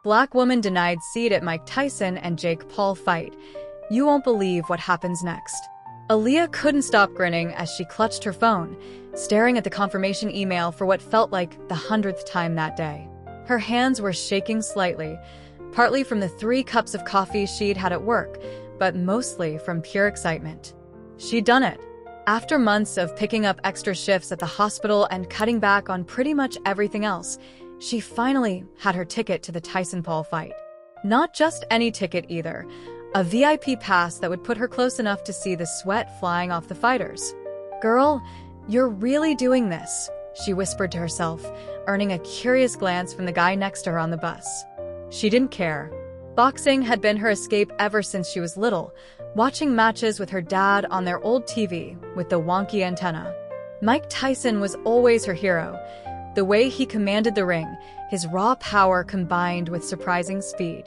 Black woman denied seat at Mike Tyson and Jake Paul fight. You won't believe what happens next. Aaliyah couldn't stop grinning as she clutched her phone, staring at the confirmation email for what felt like the 100th time that day. Her hands were shaking slightly, partly from the 3 cups of coffee she'd had at work, but mostly from pure excitement. She'd done it. After months of picking up extra shifts at the hospital and cutting back on pretty much everything else, she finally had her ticket to the Tyson-Paul fight. Not just any ticket either, a VIP pass that would put her close enough to see the sweat flying off the fighters. "Girl, you're really doing this," she whispered to herself, earning a curious glance from the guy next to her on the bus. She didn't care. Boxing had been her escape ever since she was little, watching matches with her dad on their old TV with the wonky antenna. Mike Tyson was always her hero. The way he commanded the ring, his raw power combined with surprising speed.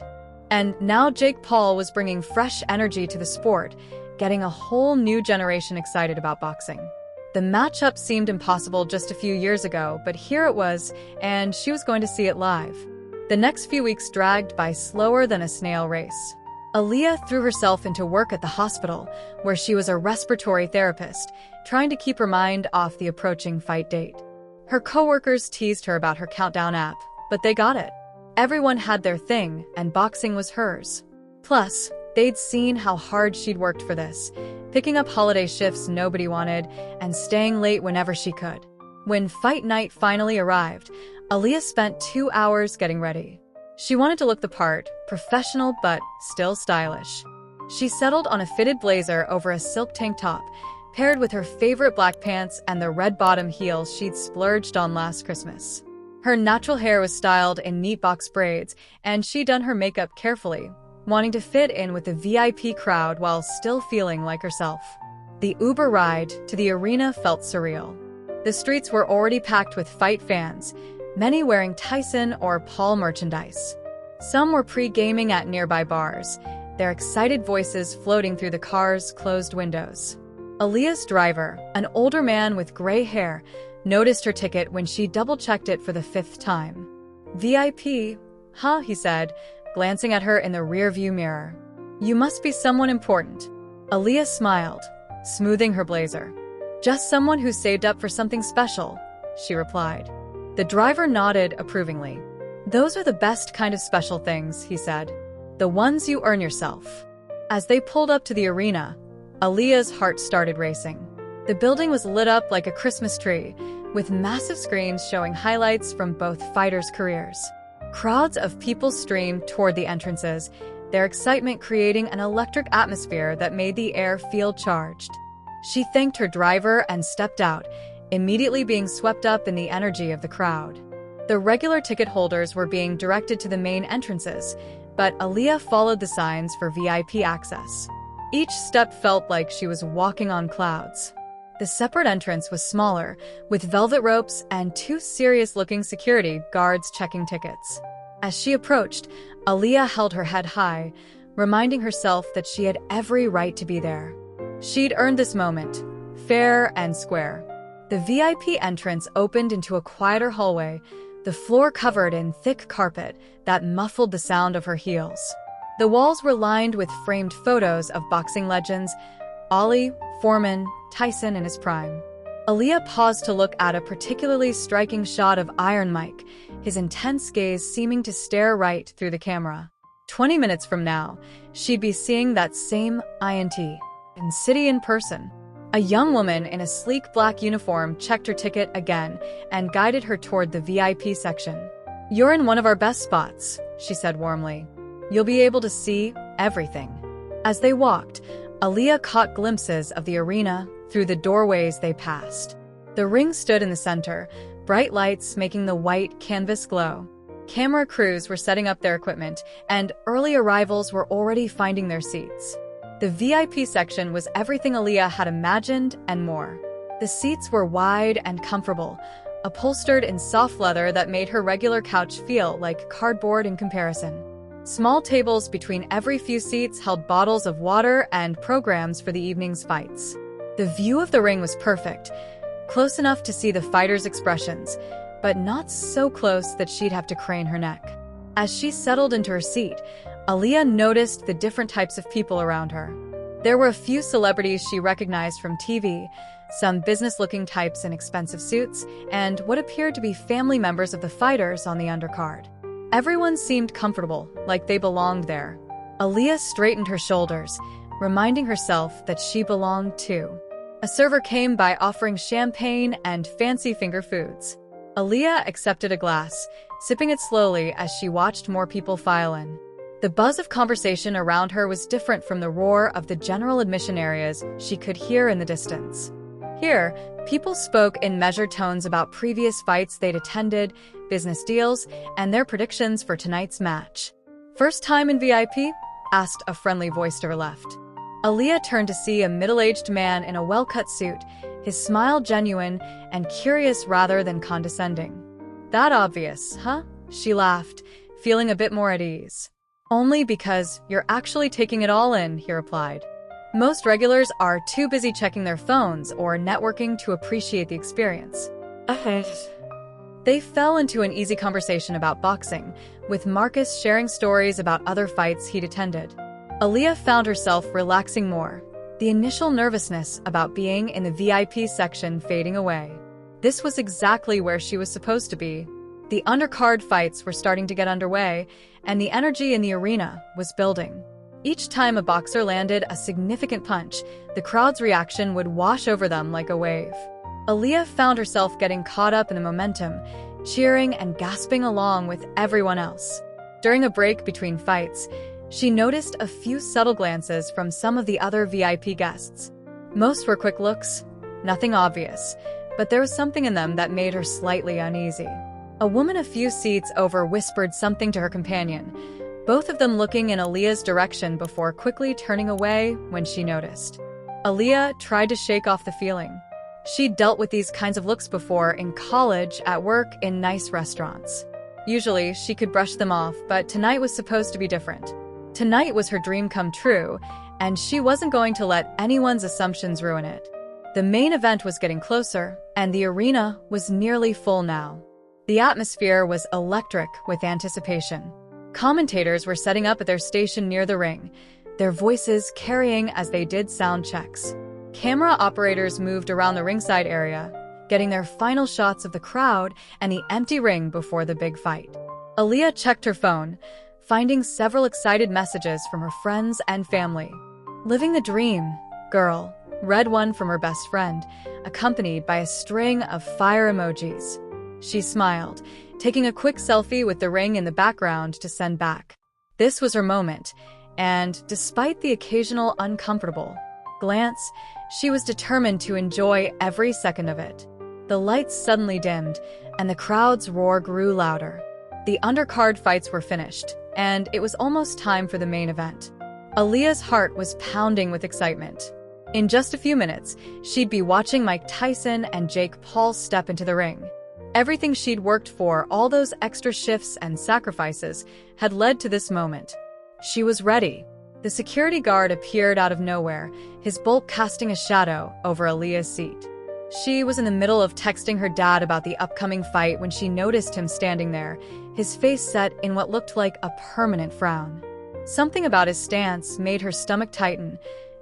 And now Jake Paul was bringing fresh energy to the sport, getting a whole new generation excited about boxing. The matchup seemed impossible just a few years ago, but here it was, and she was going to see it live. The next few weeks dragged by slower than a snail race. Aaliyah threw herself into work at the hospital, where she was a respiratory therapist, trying to keep her mind off the approaching fight date. Her coworkers teased her about her countdown app, but they got it. Everyone had their thing, and boxing was hers. Plus, they'd seen how hard she'd worked for this, picking up holiday shifts nobody wanted and staying late whenever she could. When fight night finally arrived, Aaliyah spent 2 hours getting ready. She wanted to look the part, professional but still stylish. She settled on a fitted blazer over a silk tank top, paired with her favorite black pants and the red bottom heels she'd splurged on last Christmas. Her natural hair was styled in neat box braids, and she'd done her makeup carefully, wanting to fit in with the VIP crowd while still feeling like herself. The Uber ride to the arena felt surreal. The streets were already packed with fight fans, many wearing Tyson or Paul merchandise. Some were pre-gaming at nearby bars, their excited voices floating through the car's closed windows. Aaliyah's driver, an older man with gray hair, noticed her ticket when she double-checked it for the 5th time. "VIP, huh?" he said, glancing at her in the rearview mirror. "You must be someone important." Aaliyah smiled, smoothing her blazer. "Just someone who saved up for something special," she replied. The driver nodded approvingly. "Those are the best kind of special things," he said. "The ones you earn yourself." As they pulled up to the arena, Aaliyah's heart started racing. The building was lit up like a Christmas tree, with massive screens showing highlights from both fighters' careers. Crowds of people streamed toward the entrances, their excitement creating an electric atmosphere that made the air feel charged. She thanked her driver and stepped out, immediately being swept up in the energy of the crowd. The regular ticket holders were being directed to the main entrances, but Aaliyah followed the signs for VIP access. Each step felt like she was walking on clouds. The separate entrance was smaller, with velvet ropes and 2 serious-looking security guards checking tickets. As she approached, Aaliyah held her head high, reminding herself that she had every right to be there. She'd earned this moment, fair and square. The VIP entrance opened into a quieter hallway, the floor covered in thick carpet that muffled the sound of her heels. The walls were lined with framed photos of boxing legends, Ali, Foreman, Tyson in his prime. Aaliyah paused to look at a particularly striking shot of Iron Mike, his intense gaze seeming to stare right through the camera. 20 minutes from now, she'd be seeing that same INT in city in person. A young woman in a sleek black uniform checked her ticket again and guided her toward the VIP section. "You're in one of our best spots," she said warmly. "You'll be able to see everything." As they walked, Aaliyah caught glimpses of the arena through the doorways they passed. The ring stood in the center, bright lights making the white canvas glow. Camera crews were setting up their equipment, and early arrivals were already finding their seats. The VIP section was everything Aaliyah had imagined and more. The seats were wide and comfortable, upholstered in soft leather that made her regular couch feel like cardboard in comparison. Small tables between every few seats held bottles of water and programs for the evening's fights. The view of the ring was perfect, close enough to see the fighters' expressions, but not so close that she'd have to crane her neck. As she settled into her seat, Aaliyah noticed the different types of people around her. There were a few celebrities she recognized from TV, some business-looking types in expensive suits, and what appeared to be family members of the fighters on the undercard. Everyone seemed comfortable, like they belonged there. Aaliyah straightened her shoulders, reminding herself that she belonged too. A server came by offering champagne and fancy finger foods. Aaliyah accepted a glass, sipping it slowly as she watched more people file in. The buzz of conversation around her was different from the roar of the general admission areas she could hear in the distance. Here, people spoke in measured tones about previous fights they'd attended, business deals, and their predictions for tonight's match. "First time in VIP?" asked a friendly voice to her left. Aaliyah turned to see a middle-aged man in a well-cut suit, his smile genuine and curious rather than condescending. "That obvious, huh?" she laughed, feeling a bit more at ease. "Only because you're actually taking it all in," he replied. "Most regulars are too busy checking their phones or networking to appreciate the experience." They fell into an easy conversation about boxing, with Marcus sharing stories about other fights he'd attended. Aaliyah found herself relaxing more, the initial nervousness about being in the VIP section fading away. This was exactly where she was supposed to be. The undercard fights were starting to get underway, and the energy in the arena was building. Each time a boxer landed a significant punch, the crowd's reaction would wash over them like a wave. Aaliyah found herself getting caught up in the momentum, cheering and gasping along with everyone else. During a break between fights, she noticed a few subtle glances from some of the other VIP guests. Most were quick looks, nothing obvious, but there was something in them that made her slightly uneasy. A woman a few seats over whispered something to her companion, both of them looking in Aaliyah's direction before quickly turning away when she noticed. Aaliyah tried to shake off the feeling. She'd dealt with these kinds of looks before in college, at work, in nice restaurants. Usually, she could brush them off, but tonight was supposed to be different. Tonight was her dream come true, and she wasn't going to let anyone's assumptions ruin it. The main event was getting closer, and the arena was nearly full now. The atmosphere was electric with anticipation. Commentators were setting up at their station near the ring, their voices carrying as they did sound checks. Camera operators moved around the ringside area, getting their final shots of the crowd and the empty ring before the big fight. Aaliyah checked her phone, finding several excited messages from her friends and family. "Living the dream, girl," read one from her best friend, accompanied by a string of fire emojis. She smiled, taking a quick selfie with the ring in the background to send back. This was her moment, and despite the occasional uncomfortable glance, she was determined to enjoy every second of it. The lights suddenly dimmed, and the crowd's roar grew louder. The undercard fights were finished, and it was almost time for the main event. Aaliyah's heart was pounding with excitement. In just a few minutes, she'd be watching Mike Tyson and Jake Paul step into the ring. Everything she'd worked for, all those extra shifts and sacrifices, had led to this moment. She was ready. The security guard appeared out of nowhere, his bulk casting a shadow over Aaliyah's seat. She was in the middle of texting her dad about the upcoming fight when she noticed him standing there, his face set in what looked like a permanent frown. Something about his stance made her stomach tighten.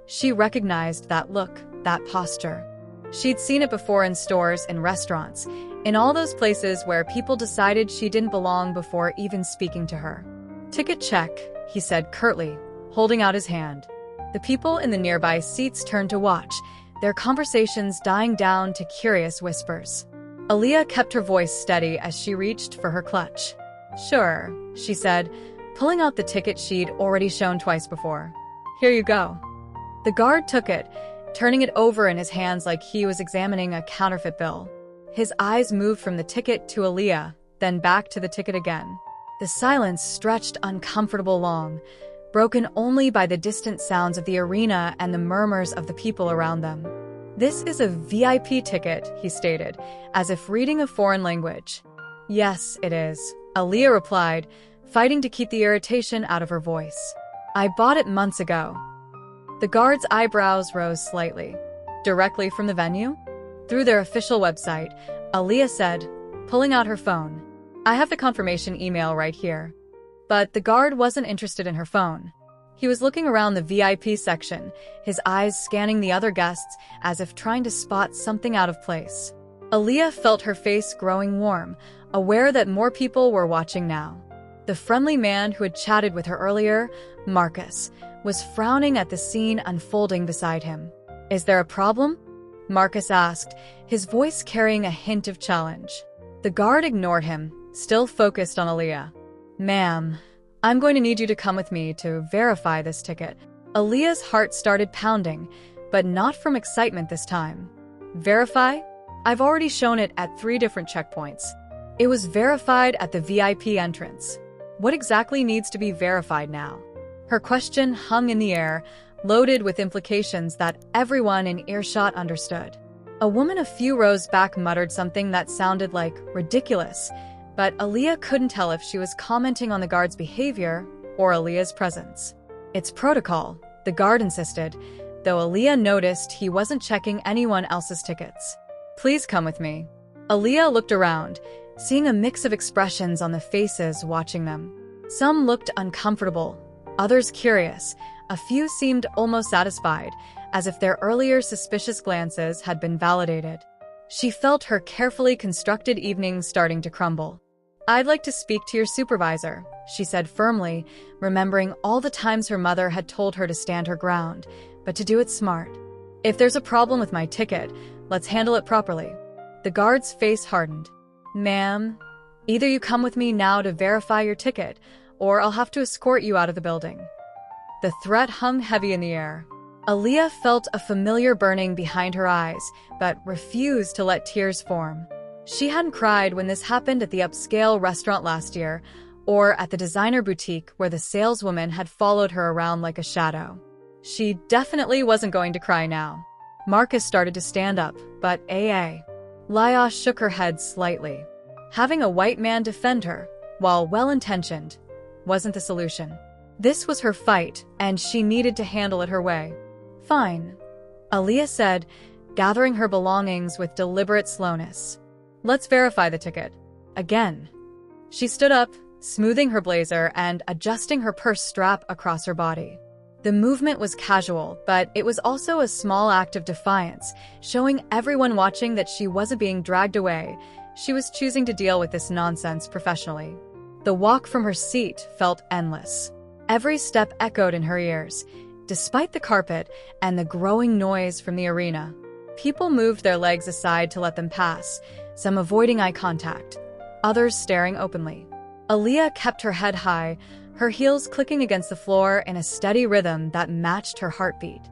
She recognized that look, that posture. She'd seen it before in stores and restaurants, in all those places where people decided she didn't belong before even speaking to her. "Ticket check," he said curtly, holding out his hand. The people in the nearby seats turned to watch, their conversations dying down to curious whispers. Aaliyah kept her voice steady as she reached for her clutch. "Sure," she said, pulling out the ticket she'd already shown twice before. "Here you go." The guard took it, turning it over in his hands like he was examining a counterfeit bill. His eyes moved from the ticket to Aaliyah, then back to the ticket again. The silence stretched uncomfortable long, broken only by the distant sounds of the arena and the murmurs of the people around them. "This is a VIP ticket," he stated, as if reading a foreign language. "Yes, it is," Aaliyah replied, fighting to keep the irritation out of her voice. "I bought it months ago." The guard's eyebrows rose slightly. "Directly from the venue?" "Through their official website," Aaliyah said, pulling out her phone. "I have the confirmation email right here." But the guard wasn't interested in her phone. He was looking around the VIP section, his eyes scanning the other guests as if trying to spot something out of place. Aaliyah felt her face growing warm, aware that more people were watching now. The friendly man who had chatted with her earlier, Marcus, was frowning at the scene unfolding beside him. "Is there a problem?" Marcus asked, his voice carrying a hint of challenge. The guard ignored him, still focused on Aaliyah. "Ma'am, I'm going to need you to come with me to verify this ticket." Aaliyah's heart started pounding, but not from excitement this time. "Verify? I've already shown it at 3 different checkpoints." It was verified at the VIP entrance. What exactly needs to be verified now? Her question hung in the air, loaded with implications that everyone in earshot understood. A woman a few rows back muttered something that sounded like ridiculous, but Aaliyah couldn't tell if she was commenting on the guard's behavior or Aaliyah's presence. "It's protocol," the guard insisted, though Aaliyah noticed he wasn't checking anyone else's tickets. "Please come with me." Aaliyah looked around, seeing a mix of expressions on the faces watching them. Some looked uncomfortable, others curious, a few seemed almost satisfied, as if their earlier suspicious glances had been validated. She felt her carefully constructed evening starting to crumble. "I'd like to speak to your supervisor," she said firmly, remembering all the times her mother had told her to stand her ground, but to do it smart. "If there's a problem with my ticket, let's handle it properly." The guard's face hardened. "Ma'am, either you come with me now to verify your ticket, or I'll have to escort you out of the building." The threat hung heavy in the air. Aaliyah felt a familiar burning behind her eyes, but refused to let tears form. She hadn't cried when this happened at the upscale restaurant last year, or at the designer boutique where the saleswoman had followed her around like a shadow. She definitely wasn't going to cry now. Marcus started to stand up, but Laya shook her head slightly. Having a white man defend her, while well-intentioned, wasn't the solution. This was her fight, and she needed to handle it her way. "Fine," Aaliyah said, gathering her belongings with deliberate slowness. "Let's verify the ticket." Again. She stood up, smoothing her blazer and adjusting her purse strap across her body. The movement was casual, but it was also a small act of defiance, showing everyone watching that she wasn't being dragged away. She was choosing to deal with this nonsense professionally. The walk from her seat felt endless. Every step echoed in her ears, despite the carpet and the growing noise from the arena. People moved their legs aside to let them pass, some avoiding eye contact, others staring openly. Aaliyah kept her head high, her heels clicking against the floor in a steady rhythm that matched her heartbeat.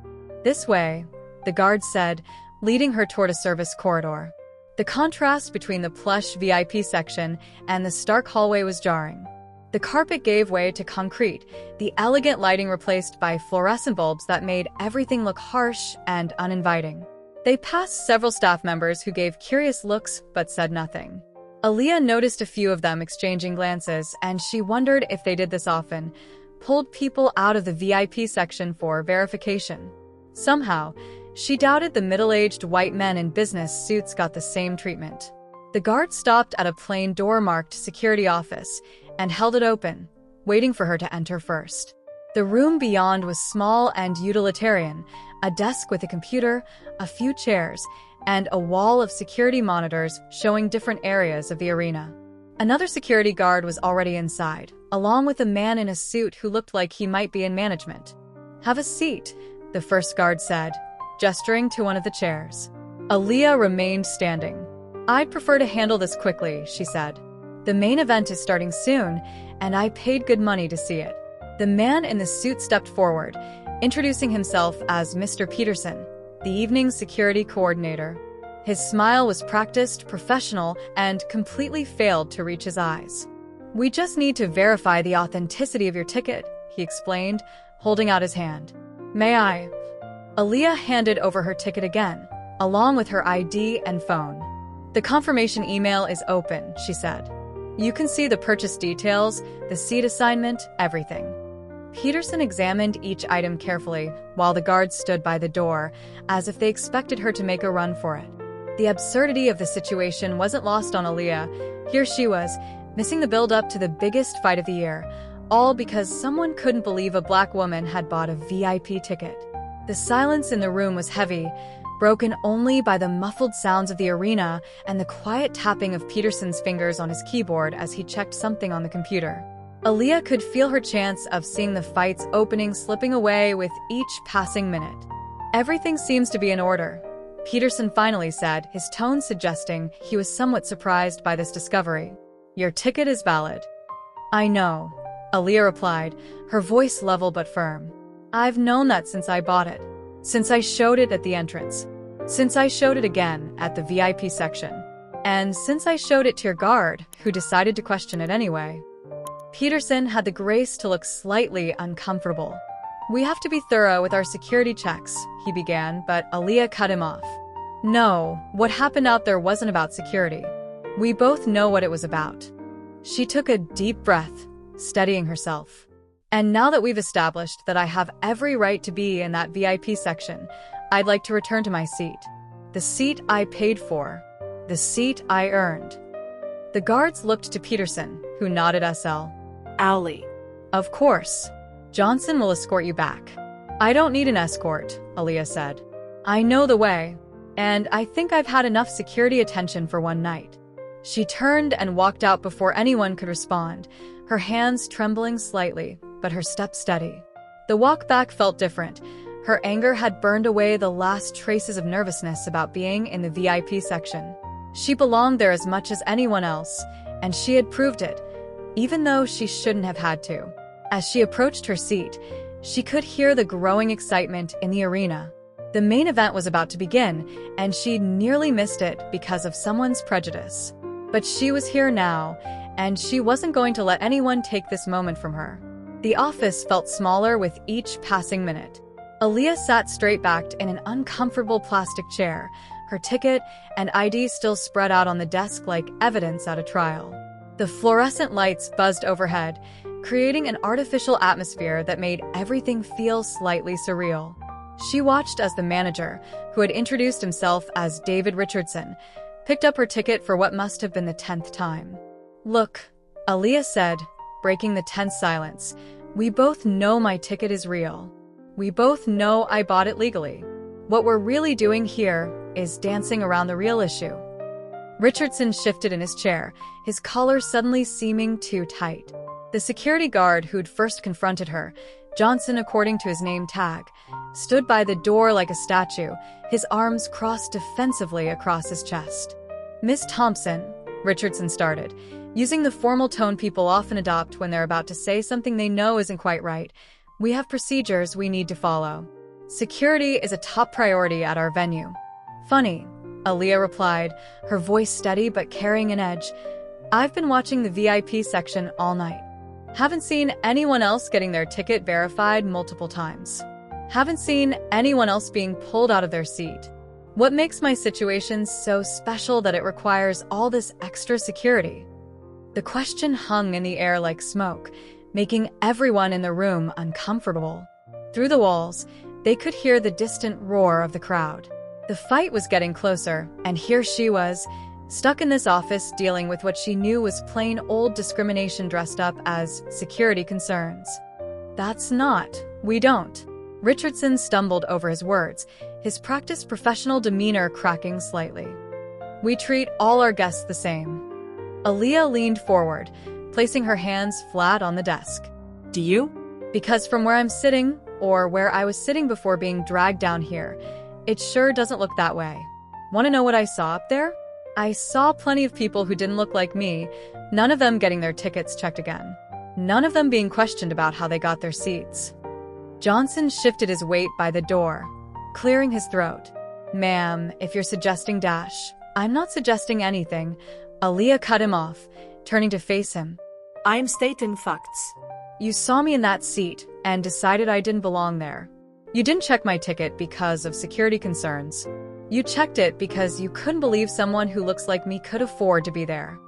"This way," the guard said, leading her toward a service corridor. The contrast between the plush VIP section and the stark hallway was jarring. The carpet gave way to concrete, the elegant lighting replaced by fluorescent bulbs that made everything look harsh and uninviting. They passed several staff members who gave curious looks but said nothing. Aaliyah noticed a few of them exchanging glances, and she wondered if they did this often, pulled people out of the VIP section for verification. Somehow, she doubted the middle-aged white men in business suits got the same treatment. The guard stopped at a plain door marked security office and held it open, waiting for her to enter first. The room beyond was small and utilitarian, a desk with a computer, a few chairs, and a wall of security monitors showing different areas of the arena. Another security guard was already inside, along with a man in a suit who looked like he might be in management. "Have a seat," the first guard said, gesturing to one of the chairs. Aaliyah remained standing. "I'd prefer to handle this quickly," she said. "The main event is starting soon, and I paid good money to see it." The man in the suit stepped forward, introducing himself as Mr. Peterson, the evening's security coordinator. His smile was practiced, professional, and completely failed to reach his eyes. "We just need to verify the authenticity of your ticket," he explained, holding out his hand. "May I?" Aaliyah handed over her ticket again, along with her ID and phone. "The confirmation email is open," she said. "You can see the purchase details, the seat assignment, everything." Peterson examined each item carefully while the guards stood by the door, as if they expected her to make a run for it. The absurdity of the situation wasn't lost on Aaliyah. Here she was, missing the build-up to the biggest fight of the year, all because someone couldn't believe a black woman had bought a VIP ticket. The silence in the room was heavy, broken only by the muffled sounds of the arena and the quiet tapping of Peterson's fingers on his keyboard as he checked something on the computer. Aaliyah could feel her chance of seeing the fight's opening slipping away with each passing minute. "Everything seems to be in order," Peterson finally said, his tone suggesting he was somewhat surprised by this discovery. "Your ticket is valid." "I know," Aaliyah replied, her voice level but firm. "I've known that since I bought it. Since I showed it at the entrance. Since I showed it again at the VIP section. And since I showed it to your guard, who decided to question it anyway." Peterson had the grace to look slightly uncomfortable. "We have to be thorough with our security checks," he began, but Aaliyah cut him off. "No, what happened out there wasn't about security. We both know what it was about." She took a deep breath, steadying herself. "And now that we've established that I have every right to be in that VIP section, I'd like to return to my seat. The seat I paid for. The seat I earned." The guards looked to Peterson, who nodded SL. "Owlie." "Of course. Johnson will escort you back." "I don't need an escort," Aaliyah said. "I know the way, and I think I've had enough security attention for one night." She turned and walked out before anyone could respond, her hands trembling slightly, but her step steady. The walk back felt different. Her anger had burned away the last traces of nervousness about being in the VIP section. She belonged there as much as anyone else, and she had proved it, even though she shouldn't have had to. As she approached her seat, she could hear the growing excitement in the arena. The main event was about to begin, and she'd nearly missed it because of someone's prejudice. But she was here now, and she wasn't going to let anyone take this moment from her. The office felt smaller with each passing minute. Aaliyah sat straight-backed in an uncomfortable plastic chair, her ticket and ID still spread out on the desk like evidence at a trial. The fluorescent lights buzzed overhead, creating an artificial atmosphere that made everything feel slightly surreal. She watched as the manager, who had introduced himself as David Richardson, picked up her ticket for what must have been the 10th time. "Look," Aaliyah said, breaking the tense silence, "we both know my ticket is real. We both know I bought it legally. What we're really doing here is dancing around the real issue." Richardson shifted in his chair, his collar suddenly seeming too tight. The security guard who'd first confronted her, Johnson according to his name tag, stood by the door like a statue, his arms crossed defensively across his chest. "Miss Thompson," Richardson started, using the formal tone people often adopt when they're about to say something they know isn't quite right, "we have procedures we need to follow. Security is a top priority at our venue." "Funny," Aaliyah replied, her voice steady but carrying an edge. "I've been watching the VIP section all night. Haven't seen anyone else getting their ticket verified multiple times. Haven't seen anyone else being pulled out of their seat. What makes my situation so special that it requires all this extra security?" The question hung in the air like smoke, making everyone in the room uncomfortable. Through the walls, they could hear the distant roar of the crowd. The fight was getting closer, and here she was, stuck in this office dealing with what she knew was plain old discrimination dressed up as security concerns. We don't." Richardson stumbled over his words, his practiced professional demeanor cracking slightly. "We treat all our guests the same." Aaliyah leaned forward, placing her hands flat on the desk. "Do you?" "Because from where I'm sitting, or where I was sitting before being dragged down here, it sure doesn't look that way. Want to know what I saw up there? I saw plenty of people who didn't look like me, none of them getting their tickets checked again. None of them being questioned about how they got their seats." Johnson shifted his weight by the door, clearing his throat. "Ma'am, if you're suggesting dash, I'm not suggesting anything." Aaliyah cut him off, turning to face him. "I am stating facts." "You saw me in that seat and decided I didn't belong there. You didn't check my ticket because of security concerns. You checked it because you couldn't believe someone who looks like me could afford to be there."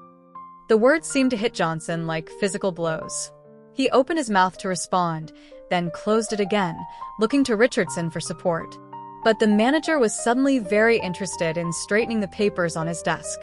The words seemed to hit Johnson like physical blows. He opened his mouth to respond, then closed it again, looking to Richardson for support. But the manager was suddenly very interested in straightening the papers on his desk.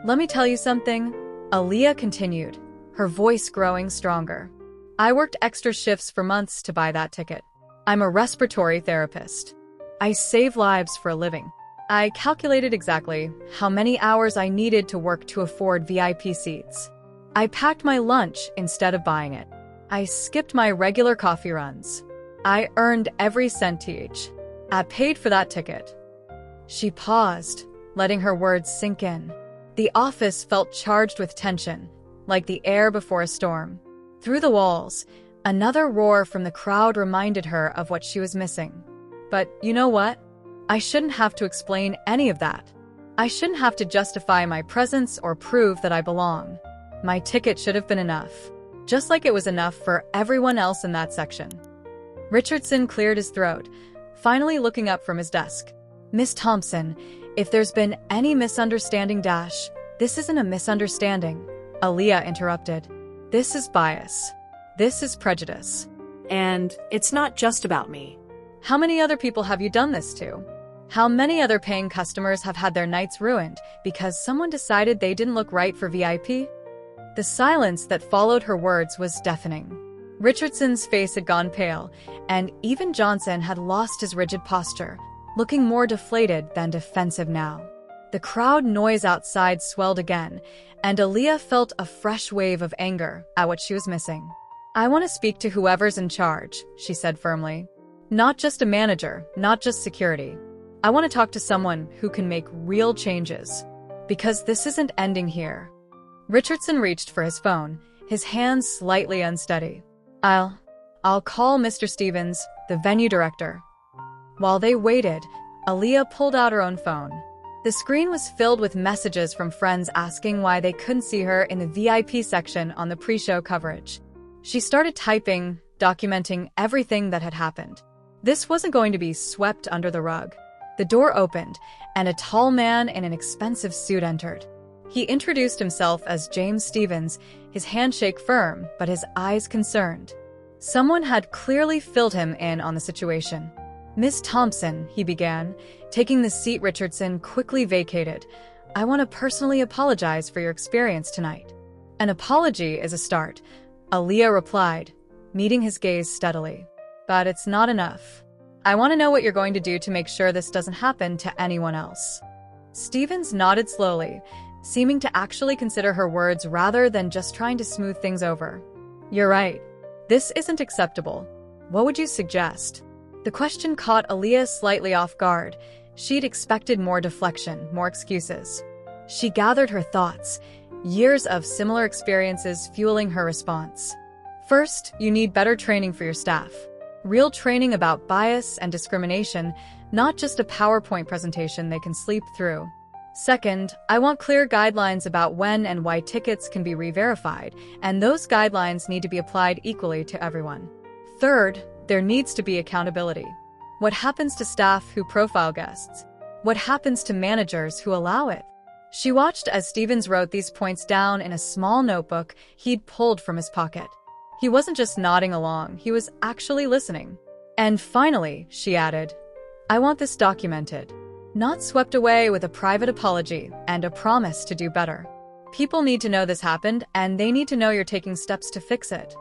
"Let me tell you something," Aaliyah continued, her voice growing stronger. I worked extra shifts for months to buy that ticket. I'm a respiratory therapist. I save lives for a living. I calculated exactly how many hours I needed to work to afford VIP seats. I packed my lunch instead of buying it. I skipped my regular coffee runs. I earned every cent each. I paid for that ticket. She paused, letting her words sink in. The office felt charged with tension, like the air before a storm. Through the walls, another roar from the crowd reminded her of what she was missing. But you know what? I shouldn't have to explain any of that. I shouldn't have to justify my presence or prove that I belong. My ticket should have been enough, just like it was enough for everyone else in that section. Richardson cleared his throat, finally looking up from his desk. Miss Thompson, if there's been any misunderstanding this isn't a misunderstanding, Aaliyah interrupted. This is bias. This is prejudice. And it's not just about me. How many other people have you done this to? How many other paying customers have had their nights ruined because someone decided they didn't look right for VIP? The silence that followed her words was deafening. Richardson's face had gone pale, and even Johnson had lost his rigid posture, looking more deflated than defensive now. The crowd noise outside swelled again, and Aaliyah felt a fresh wave of anger at what she was missing. I want to speak to whoever's in charge, she said firmly. Not just a manager, not just security. I want to talk to someone who can make real changes. Because this isn't ending here. Richardson reached for his phone, his hands slightly unsteady. I'll call Mr. Stevens, the venue director. While they waited, Aaliyah pulled out her own phone. The screen was filled with messages from friends asking why they couldn't see her in the VIP section on the pre-show coverage. She started typing, documenting everything that had happened. This wasn't going to be swept under the rug. The door opened, and a tall man in an expensive suit entered. He introduced himself as James Stevens, his handshake firm, but his eyes concerned. Someone had clearly filled him in on the situation. Miss Thompson, he began, taking the seat Richardson quickly vacated. I want to personally apologize for your experience tonight. An apology is a start, Aaliyah replied, meeting his gaze steadily. But it's not enough. I want to know what you're going to do to make sure this doesn't happen to anyone else. Stevens nodded slowly, seeming to actually consider her words rather than just trying to smooth things over. You're right. This isn't acceptable. What would you suggest? The question caught Aaliyah slightly off guard. She'd expected more deflection, more excuses. She gathered her thoughts, years of similar experiences fueling her response. First, you need better training for your staff. Real training about bias and discrimination, not just a PowerPoint presentation they can sleep through. Second, I want clear guidelines about when and why tickets can be re-verified, and those guidelines need to be applied equally to everyone. Third, there needs to be accountability. What happens to staff who profile guests? What happens to managers who allow it? She watched as Stevens wrote these points down in a small notebook he'd pulled from his pocket. He wasn't just nodding along, he was actually listening. And finally, she added, I want this documented. Not swept away with a private apology and a promise to do better. People need to know this happened, and they need to know you're taking steps to fix it.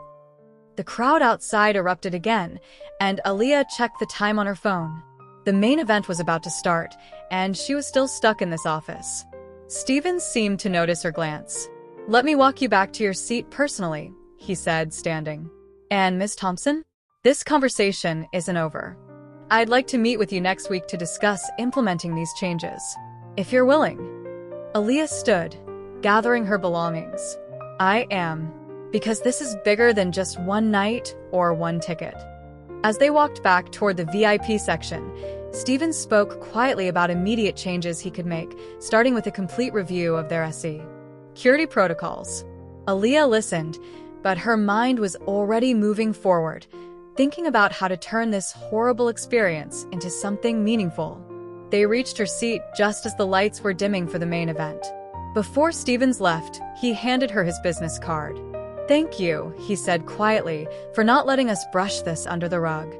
The crowd outside erupted again, and Aaliyah checked the time on her phone. The main event was about to start, and she was still stuck in this office. Stevens seemed to notice her glance. Let me walk you back to your seat personally, he said, standing. And Miss Thompson, this conversation isn't over. I'd like to meet with you next week to discuss implementing these changes, if you're willing. Aaliyah stood, gathering her belongings. I am, because this is bigger than just one night or one ticket. As they walked back toward the VIP section, Stevens spoke quietly about immediate changes he could make, starting with a complete review of their security protocols. Aaliyah listened, but her mind was already moving forward, thinking about how to turn this horrible experience into something meaningful. They reached her seat just as the lights were dimming for the main event. Before Stevens left, he handed her his business card. Thank you, he said quietly, for not letting us brush this under the rug.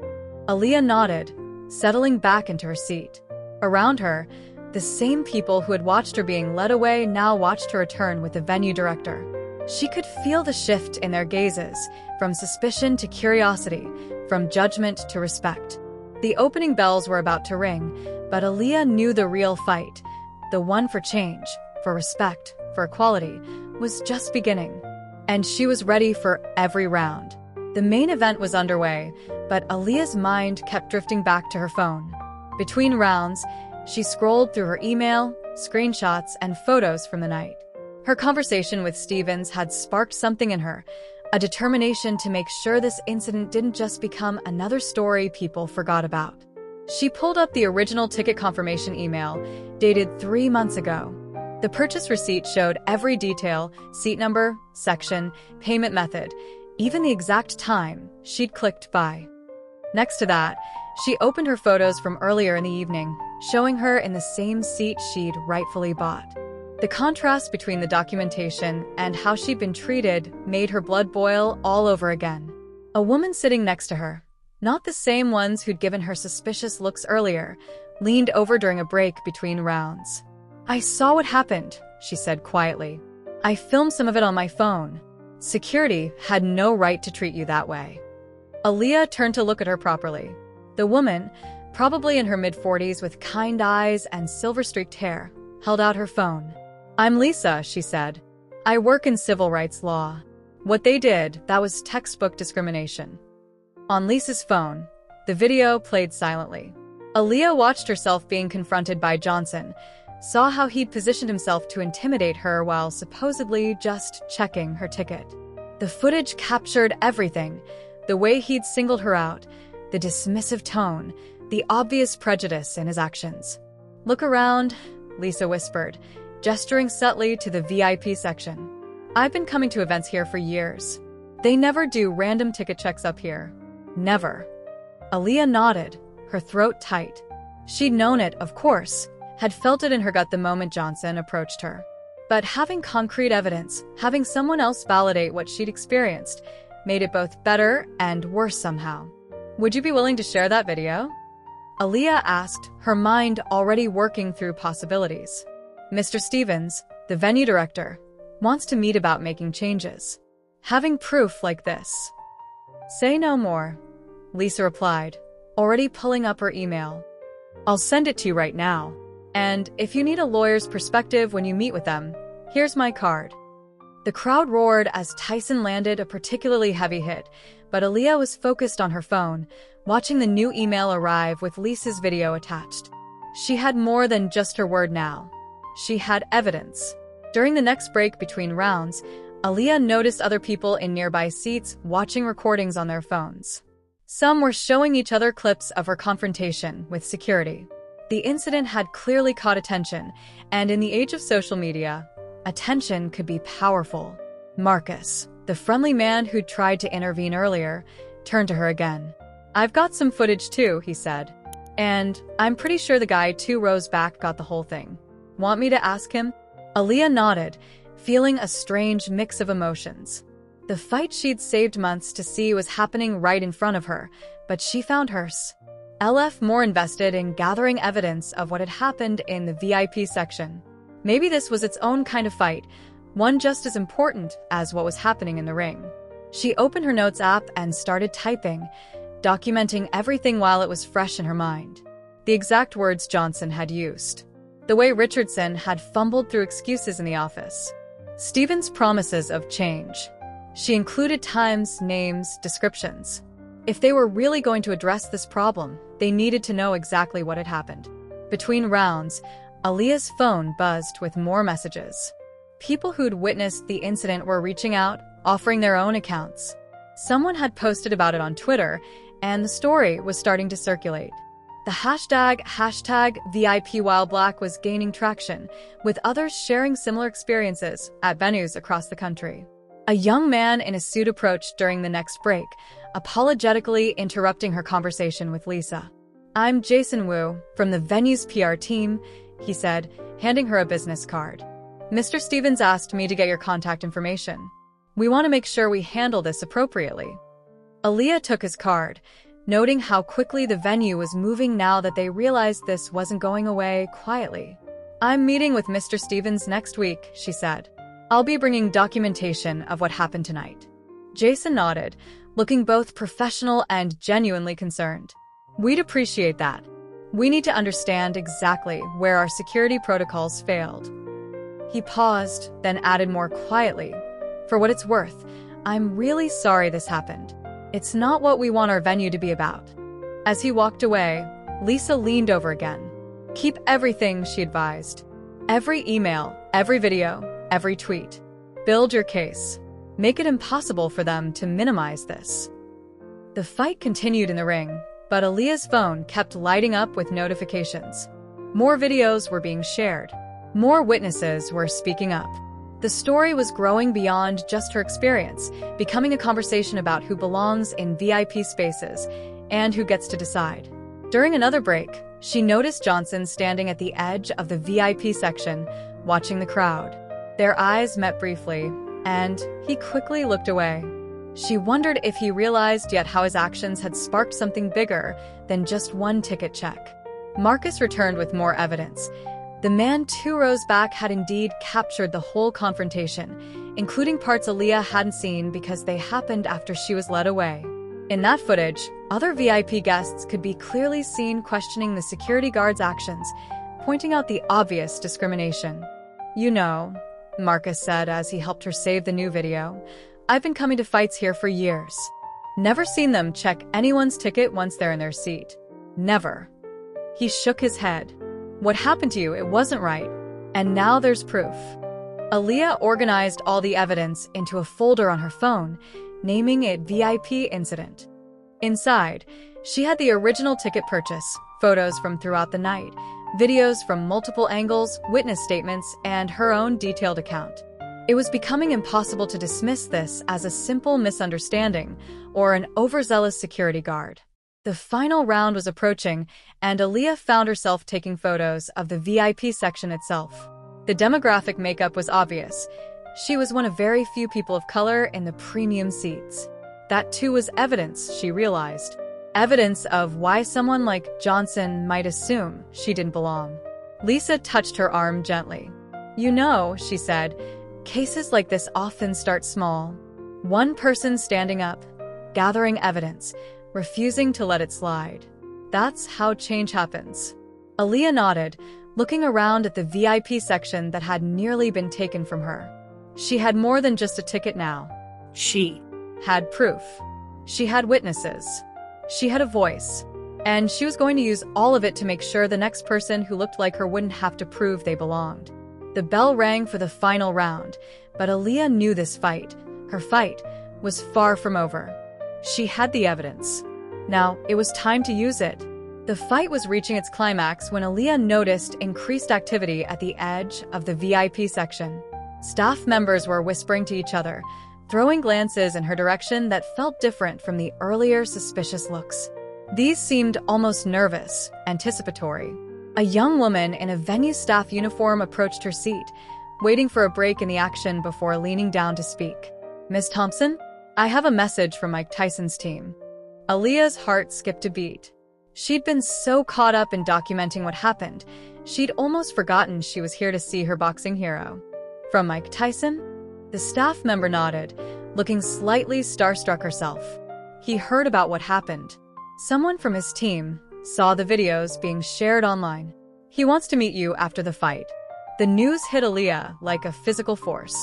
Aaliyah nodded, settling back into her seat. Around her, the same people who had watched her being led away now watched her return with the venue director. She could feel the shift in their gazes, from suspicion to curiosity, from judgment to respect. The opening bells were about to ring, but Aaliyah knew the real fight, the one for change, for respect, for equality, was just beginning. And she was ready for every round. The main event was underway, but Aaliyah's mind kept drifting back to her phone. Between rounds, she scrolled through her email, screenshots, and photos from the night. Her conversation with Stevens had sparked something in her, a determination to make sure this incident didn't just become another story people forgot about. She pulled up the original ticket confirmation email, dated 3 months ago. The purchase receipt showed every detail: seat number, section, payment method, even the exact time she'd clicked buy. Next to that, she opened her photos from earlier in the evening, showing her in the same seat she'd rightfully bought. The contrast between the documentation and how she'd been treated made her blood boil all over again. A woman sitting next to her, not the same ones who'd given her suspicious looks earlier, leaned over during a break between rounds. "I saw what happened," she said quietly. "I filmed some of it on my phone. Security had no right to treat you that way." Aaliyah turned to look at her properly. The woman, probably in her mid-40s with kind eyes and silver-streaked hair, held out her phone. "I'm Lisa," she said. "I work in civil rights law. What they did, that was textbook discrimination." On Lisa's phone, the video played silently. Aaliyah watched herself being confronted by Johnson, saw how he'd positioned himself to intimidate her while supposedly just checking her ticket. The footage captured everything: the way he'd singled her out, the dismissive tone, the obvious prejudice in his actions. "Look around," Lisa whispered, gesturing subtly to the VIP section. "I've been coming to events here for years. They never do random ticket checks up here. Never." Aaliyah nodded, her throat tight. She'd known it, of course, had felt it in her gut the moment Johnson approached her. But having concrete evidence, having someone else validate what she'd experienced, made it both better and worse somehow. "Would you be willing to share that video?" Aaliyah asked, her mind already working through possibilities. "Mr. Stevens, the venue director, wants to meet about making changes. Having proof like this." "Say no more," Lisa replied, already pulling up her email. "I'll send it to you right now. And if you need a lawyer's perspective when you meet with them, here's my card." The crowd roared as Tyson landed a particularly heavy hit, but Aaliyah was focused on her phone, watching the new email arrive with Lisa's video attached. She had more than just her word now. She had evidence. During the next break between rounds, Aaliyah noticed other people in nearby seats watching recordings on their phones. Some were showing each other clips of her confrontation with security. The incident had clearly caught attention, and in the age of social media, attention could be powerful. Marcus, the friendly man who'd tried to intervene earlier, turned to her again. "I've got some footage too," he said. "And I'm pretty sure the guy 2 rows back got the whole thing. Want me to ask him?" Aaliyah nodded, feeling a strange mix of emotions. The fight she'd saved months to see was happening right in front of her, but she found hers. LF more invested in gathering evidence of what had happened in the VIP section. Maybe this was its own kind of fight, one just as important as what was happening in the ring. She opened her notes app and started typing, documenting everything while it was fresh in her mind. The exact words Johnson had used. The way Richardson had fumbled through excuses in the office. Stevens' promises of change. She included times, names, descriptions. If they were really going to address this problem, they needed to know exactly what had happened. Between rounds, Aaliyah's phone buzzed with more messages. People who'd witnessed the incident were reaching out, offering their own accounts. Someone had posted about it on Twitter, and the story was starting to circulate. The hashtag VIPWhileBlack was gaining traction, with others sharing similar experiences at venues across the country. A young man in a suit approached during the next break, apologetically interrupting her conversation with Lisa. "I'm Jason Wu, from the venue's PR team," he said, handing her a business card. "Mr. Stevens asked me to get your contact information. We want to make sure we handle this appropriately." Aaliyah took his card, noting how quickly the venue was moving now that they realized this wasn't going away quietly. "I'm meeting with Mr. Stevens next week," she said. I'll be bringing documentation of what happened tonight. Jason nodded, looking both professional and genuinely concerned. We'd appreciate that. We need to understand exactly where our security protocols failed. He paused, then added more quietly, "For what it's worth, I'm really sorry this happened. It's not what we want our venue to be about." As he walked away, Lisa leaned over again. "Keep everything," she advised. "Every email, every video, every tweet. Build your case. Make it impossible for them to minimize this." The fight continued in the ring, but Aaliyah's phone kept lighting up with notifications. More videos were being shared. More witnesses were speaking up. The story was growing beyond just her experience, becoming a conversation about who belongs in VIP spaces and who gets to decide. During another break, she noticed Johnson standing at the edge of the VIP section, watching the crowd. Their eyes met briefly, and he quickly looked away. She wondered if he realized yet how his actions had sparked something bigger than just one ticket check. Marcus returned with more evidence. The man 2 rows back had indeed captured the whole confrontation, including parts Aaliyah hadn't seen because they happened after she was led away. In that footage, other VIP guests could be clearly seen questioning the security guard's actions, pointing out the obvious discrimination. "You know," Marcus said as he helped her save the new video, "I've been coming to fights here for years. Never seen them check anyone's ticket once they're in their seat. Never." He shook his head. "What happened to you? It wasn't right. And now there's proof." Aaliyah organized all the evidence into a folder on her phone, naming it VIP Incident. Inside, she had the original ticket purchase, photos from throughout the night, videos from multiple angles, witness statements, and her own detailed account. It was becoming impossible to dismiss this as a simple misunderstanding or an overzealous security guard. The final round was approaching, and Aaliyah found herself taking photos of the VIP section itself. The demographic makeup was obvious. She was one of very few people of color in the premium seats. That too was evidence, she realized. Evidence of why someone like Johnson might assume she didn't belong. Lisa touched her arm gently. "You know," she said, "cases like this often start small. One person standing up, gathering evidence, refusing to let it slide. That's how change happens." Aaliyah nodded, looking around at the VIP section that had nearly been taken from her. She had more than just a ticket now. She had proof. She had witnesses. She had a voice. And she was going to use all of it to make sure the next person who looked like her wouldn't have to prove they belonged. The bell rang for the final round, but Aaliyah knew this fight, her fight, was far from over. She had the evidence. Now, it was time to use it. The fight was reaching its climax when Aaliyah noticed increased activity at the edge of the VIP section. Staff members were whispering to each other, throwing glances in her direction that felt different from the earlier suspicious looks. These seemed almost nervous, anticipatory. A young woman in a venue staff uniform approached her seat, waiting for a break in the action before leaning down to speak. "Miss Thompson, I have a message from Mike Tyson's team." Aaliyah's heart skipped a beat. She'd been so caught up in documenting what happened, she'd almost forgotten she was here to see her boxing hero. "From Mike Tyson?" The staff member nodded, looking slightly starstruck herself. He heard about what happened. Someone from his team saw the videos being shared online. He wants to meet you after the fight. The news hit Aaliyah like a physical force.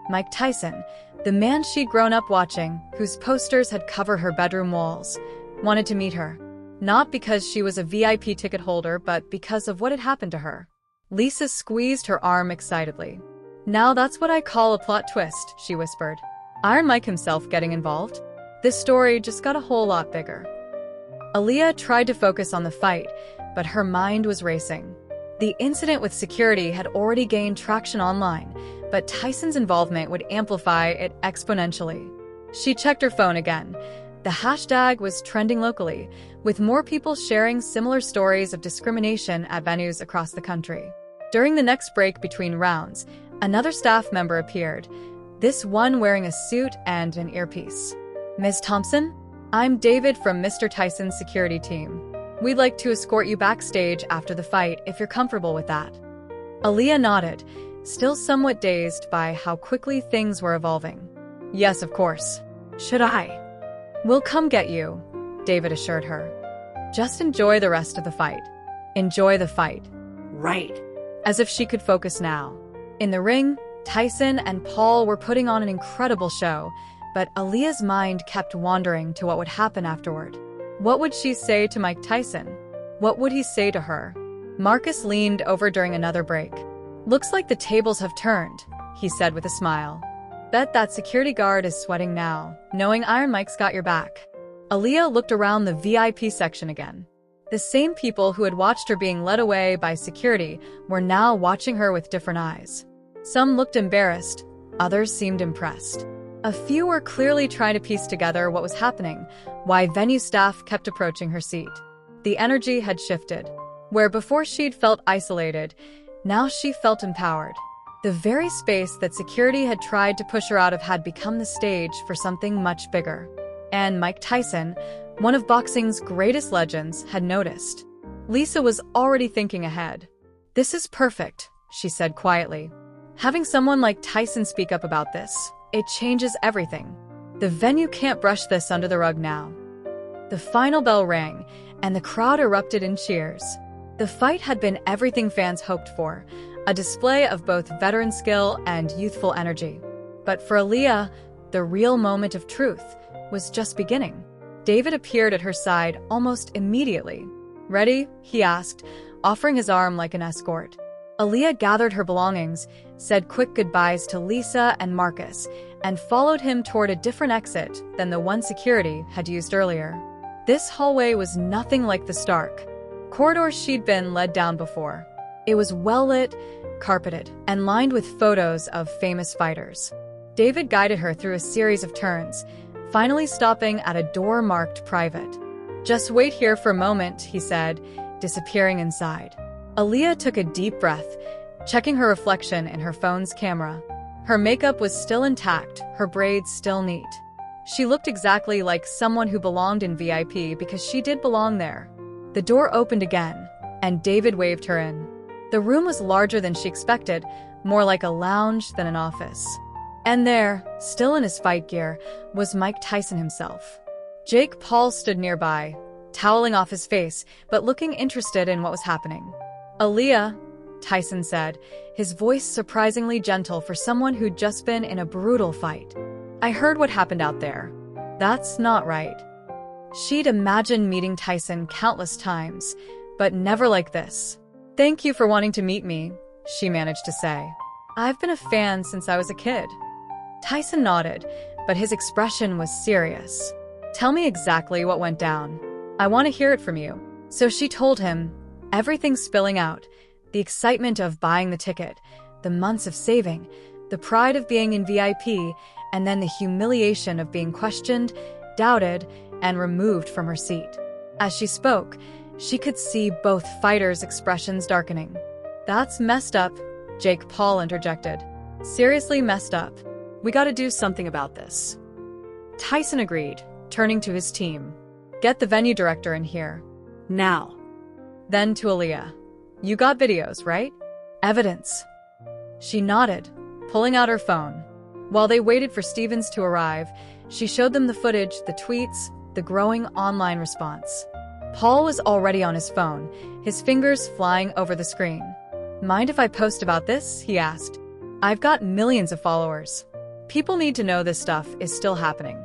Mike Tyson, the man she'd grown up watching, whose posters had covered her bedroom walls, wanted to meet her. Not because she was a VIP ticket holder, but because of what had happened to her. Lisa squeezed her arm excitedly. "Now that's what I call a plot twist," she whispered. Iron Mike himself getting involved? This story just got a whole lot bigger. Aaliyah tried to focus on the fight, but her mind was racing. The incident with security had already gained traction online, but Tyson's involvement would amplify it exponentially. She checked her phone again. The hashtag was trending locally, with more people sharing similar stories of discrimination at venues across the country. During the next break between rounds, another staff member appeared, this one wearing a suit and an earpiece. "Ms. Thompson, I'm David from Mr. Tyson's security team. We'd like to escort you backstage after the fight if you're comfortable with that." Aaliyah nodded, still somewhat dazed by how quickly things were evolving. "Yes, of course." Should I? "We'll come get you," David assured her. "Just enjoy the rest of the fight." Enjoy the fight. Right. As if she could focus now. In the ring, Tyson and Paul were putting on an incredible show, but Aaliyah's mind kept wandering to what would happen afterward. What would she say to Mike Tyson? What would he say to her? Marcus leaned over during another break. "Looks like the tables have turned," he said with a smile. "Bet that security guard is sweating now, knowing Iron Mike's got your back." Aaliyah looked around the VIP section again. The same people who had watched her being led away by security were now watching her with different eyes. Some looked embarrassed, others seemed impressed. A few were clearly trying to piece together what was happening, why venue staff kept approaching her seat. The energy had shifted. Where before she'd felt isolated, now she felt empowered. The very space that security had tried to push her out of had become the stage for something much bigger. And Mike Tyson, one of boxing's greatest legends, had noticed. Lisa was already thinking ahead. "This is perfect," she said quietly. "Having someone like Tyson speak up about this, it changes everything. The venue can't brush this under the rug now." The final bell rang, and the crowd erupted in cheers. The fight had been everything fans hoped for, a display of both veteran skill and youthful energy. But for Aaliyah, the real moment of truth was just beginning. David appeared at her side almost immediately. "Ready?" he asked, offering his arm like an escort. Aaliyah gathered her belongings, said quick goodbyes to Lisa and Marcus, and followed him toward a different exit than the one security had used earlier. This hallway was nothing like the stark corridors she'd been led down before. It was well-lit, carpeted, and lined with photos of famous fighters. David guided her through a series of turns, finally stopping at a door marked private. "Just wait here for a moment," he said, disappearing inside. Aaliyah took a deep breath, checking her reflection in her phone's camera. Her makeup was still intact, her braids still neat. She looked exactly like someone who belonged in VIP because she did belong there. The door opened again, and David waved her in. The room was larger than she expected, more like a lounge than an office. And there, still in his fight gear, was Mike Tyson himself. Jake Paul stood nearby, toweling off his face, but looking interested in what was happening. "Aaliyah," Tyson said, his voice surprisingly gentle for someone who'd just been in a brutal fight. "I heard what happened out there. That's not right." She'd imagined meeting Tyson countless times, but never like this. "Thank you for wanting to meet me," she managed to say. "I've been a fan since I was a kid." Tyson nodded, but his expression was serious. "Tell me exactly what went down. I want to hear it from you." So she told him, everything spilling out, the excitement of buying the ticket, the months of saving, the pride of being in VIP, and then the humiliation of being questioned, doubted, and removed from her seat. As she spoke, she could see both fighters' expressions darkening. "That's messed up," Jake Paul interjected. "Seriously messed up. We gotta do something about this." Tyson agreed, turning to his team. "Get the venue director in here." Now. Then to Aaliyah. "You got videos, right?" "Evidence." She nodded, pulling out her phone. While they waited for Stevens to arrive, she showed them the footage, the tweets, the growing online response. Paul was already on his phone, his fingers flying over the screen. "Mind if I post about this?" he asked. "I've got millions of followers. People need to know this stuff is still happening."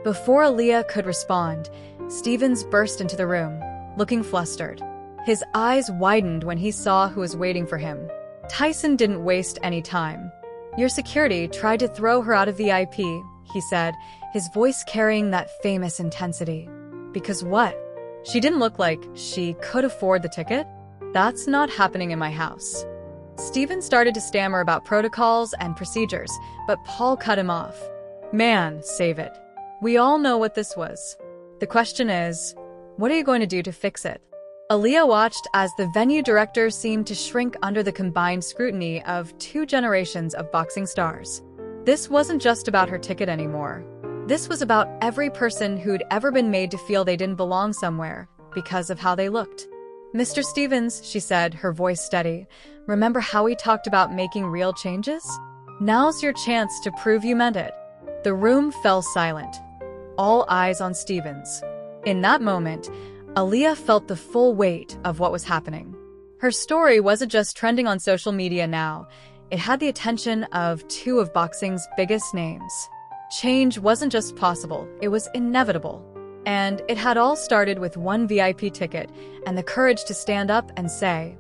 Before Aaliyah could respond, Stevens burst into the room, looking flustered. His eyes widened when he saw who was waiting for him. Tyson didn't waste any time. "Your security tried to throw her out of VIP," he said, his voice carrying that famous intensity. "Because what? She didn't look like she could afford the ticket? That's not happening in my house." Stephen started to stammer about protocols and procedures, but Paul cut him off. "Man, save it. We all know what this was. The question is, what are you going to do to fix it?" Aaliyah watched as the venue director seemed to shrink under the combined scrutiny of two generations of boxing stars. This wasn't just about her ticket anymore. This was about every person who'd ever been made to feel they didn't belong somewhere because of how they looked. Mr. Stevens, she said, her voice steady, remember how we talked about making real changes? Now's your chance to prove you meant it. The room fell silent, all eyes on Stevens. In that moment, Aaliyah felt the full weight of what was happening. Her story wasn't just trending on social media now, it had the attention of two of boxing's biggest names. Change wasn't just possible, it was inevitable. And it had all started with one VIP ticket and the courage to stand up and say,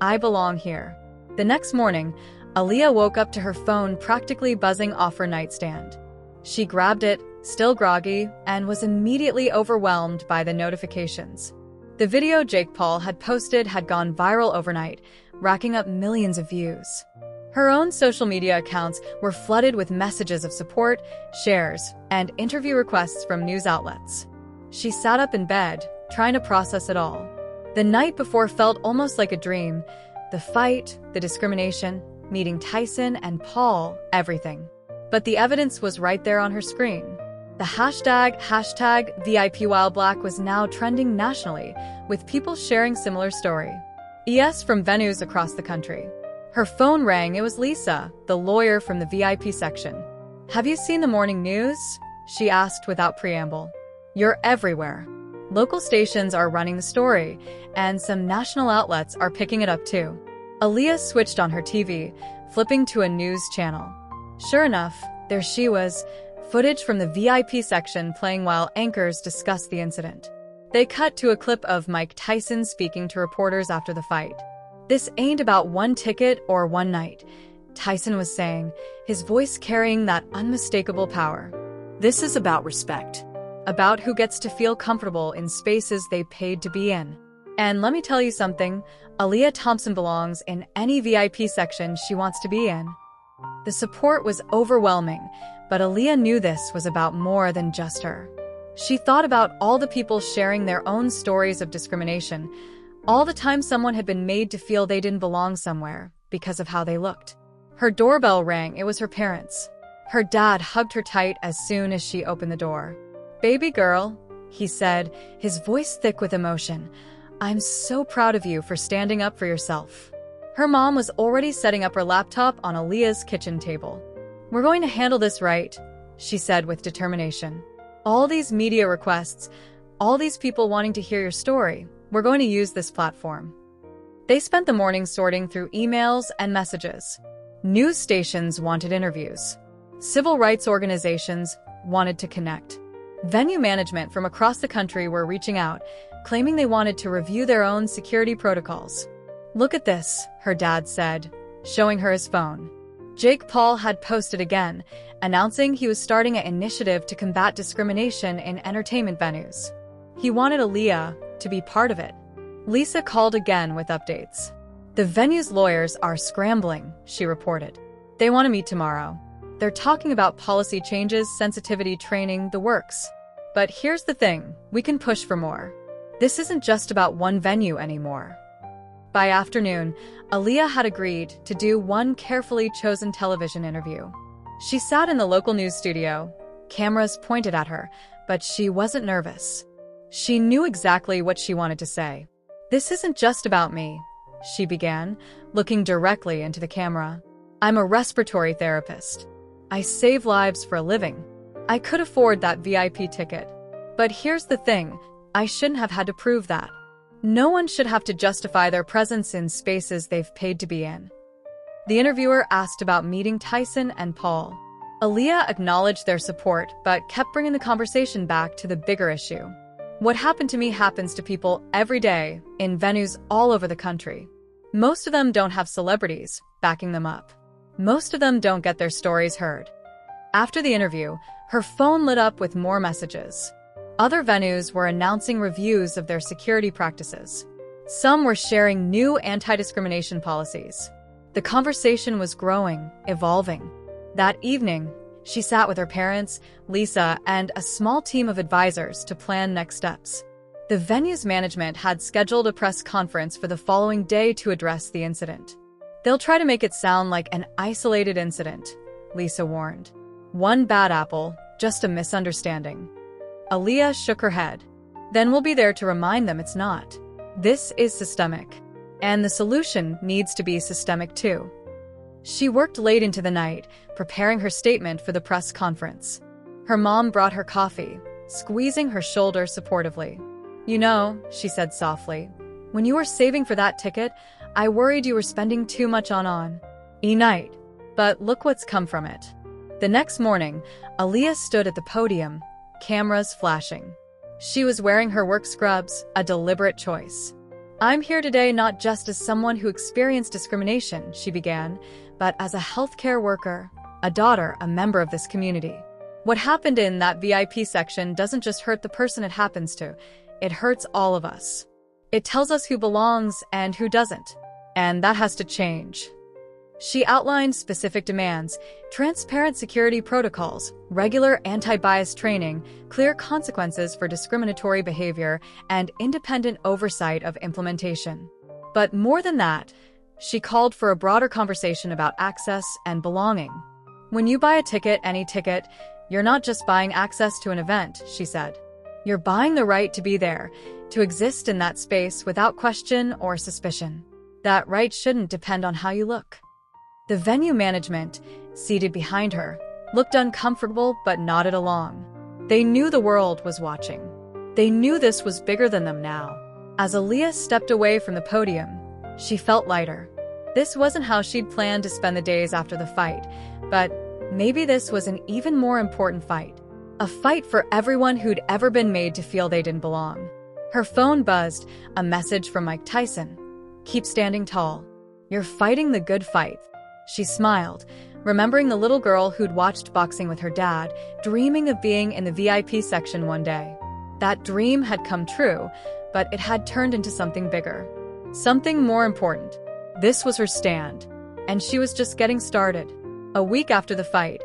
I belong here. The next morning, Aaliyah woke up to her phone practically buzzing off her nightstand. She grabbed it, still groggy, and was immediately overwhelmed by the notifications. The video Jake Paul had posted had gone viral overnight, racking up millions of views. Her own social media accounts were flooded with messages of support, shares, and interview requests from news outlets. She sat up in bed, trying to process it all. The night before felt almost like a dream. The fight, the discrimination, meeting Tyson and Paul, everything. But the evidence was right there on her screen. The hashtag #VIPWhileBlack was now trending nationally, with people sharing similar story. ES from venues across the country. Her phone rang. It was Lisa, the lawyer from the VIP section. Have you seen the morning news? She asked without preamble. You're everywhere. Local stations are running the story, and some national outlets are picking it up too. Aaliyah switched on her TV, flipping to a news channel. Sure enough, there she was, footage from the VIP section playing while anchors discussed the incident. They cut to a clip of Mike Tyson speaking to reporters after the fight. This ain't about one ticket or one night, Tyson was saying, his voice carrying that unmistakable power. This is about respect. About who gets to feel comfortable in spaces they paid to be in. And let me tell you something, Aaliyah Thompson belongs in any VIP section she wants to be in. The support was overwhelming, but Aaliyah knew this was about more than just her. She thought about all the people sharing their own stories of discrimination, all the time someone had been made to feel they didn't belong somewhere because of how they looked. Her doorbell rang. It was her parents. Her dad hugged her tight as soon as she opened the door. Baby girl, he said, his voice thick with emotion. I'm so proud of you for standing up for yourself. Her mom was already setting up her laptop on Aaliyah's kitchen table. We're going to handle this right, she said with determination. All these media requests, all these people wanting to hear your story, we're going to use this platform. They spent the morning sorting through emails and messages. News stations wanted interviews. Civil rights organizations wanted to connect. Venue management from across the country were reaching out, claiming they wanted to review their own security protocols. Look at this, her dad said, showing her his phone. Jake Paul had posted again, announcing he was starting an initiative to combat discrimination in entertainment venues. He wanted Aaliyah to be part of it. Lisa called again with updates. The venue's lawyers are scrambling, she reported. They want to meet tomorrow. They're talking about policy changes, sensitivity training, the works. But here's the thing, we can push for more. This isn't just about one venue anymore. By afternoon, Aaliyah had agreed to do one carefully chosen television interview. She sat in the local news studio, cameras pointed at her, but she wasn't nervous. She knew exactly what she wanted to say. This isn't just about me, she began, looking directly into the camera. I'm a respiratory therapist. I save lives for a living. I could afford that VIP ticket. But here's the thing, I shouldn't have had to prove that. No one should have to justify their presence in spaces they've paid to be in. The interviewer asked about meeting Tyson and Paul. Aaliyah acknowledged their support, but kept bringing the conversation back to the bigger issue. What happened to me happens to people every day in venues all over the country. Most of them don't have celebrities backing them up. Most of them don't get their stories heard. After the interview, her phone lit up with more messages. Other venues were announcing reviews of their security practices. Some were sharing new anti-discrimination policies. The conversation was growing, evolving. That evening, she sat with her parents, Lisa, and a small team of advisors to plan next steps. The venue's management had scheduled a press conference for the following day to address the incident. They'll try to make it sound like an isolated incident, Lisa warned. One bad apple, just a misunderstanding. Aaliyah shook her head. Then we'll be there to remind them it's not. This is systemic. And the solution needs to be systemic too. She worked late into the night, preparing her statement for the press conference. Her mom brought her coffee, squeezing her shoulder supportively. "You know," she said softly, "when you were saving for that ticket, I worried you were spending too much on e-night. But look what's come from it." The next morning, Aaliyah stood at the podium, cameras flashing. She was wearing her work scrubs, a deliberate choice. "I'm here today not just as someone who experienced discrimination," she began, "but as a healthcare worker, a daughter, a member of this community. What happened in that VIP section doesn't just hurt the person it happens to, it hurts all of us. It tells us who belongs and who doesn't, and that has to change." She outlined specific demands: transparent security protocols, regular anti-bias training, clear consequences for discriminatory behavior, and independent oversight of implementation. But more than that, she called for a broader conversation about access and belonging. "When you buy a ticket, any ticket, you're not just buying access to an event," she said. "You're buying the right to be there, to exist in that space without question or suspicion. That right shouldn't depend on how you look." The venue management, seated behind her, looked uncomfortable but nodded along. They knew the world was watching. They knew this was bigger than them now. As Aaliyah stepped away from the podium, she felt lighter. This wasn't how she'd planned to spend the days after the fight, but maybe this was an even more important fight. A fight for everyone who'd ever been made to feel they didn't belong. Her phone buzzed, a message from Mike Tyson. "Keep standing tall. You're fighting the good fight." She smiled, remembering the little girl who'd watched boxing with her dad, dreaming of being in the VIP section one day. That dream had come true, but it had turned into something bigger. Something more important. This was her stand, and she was just getting started. A week after the fight,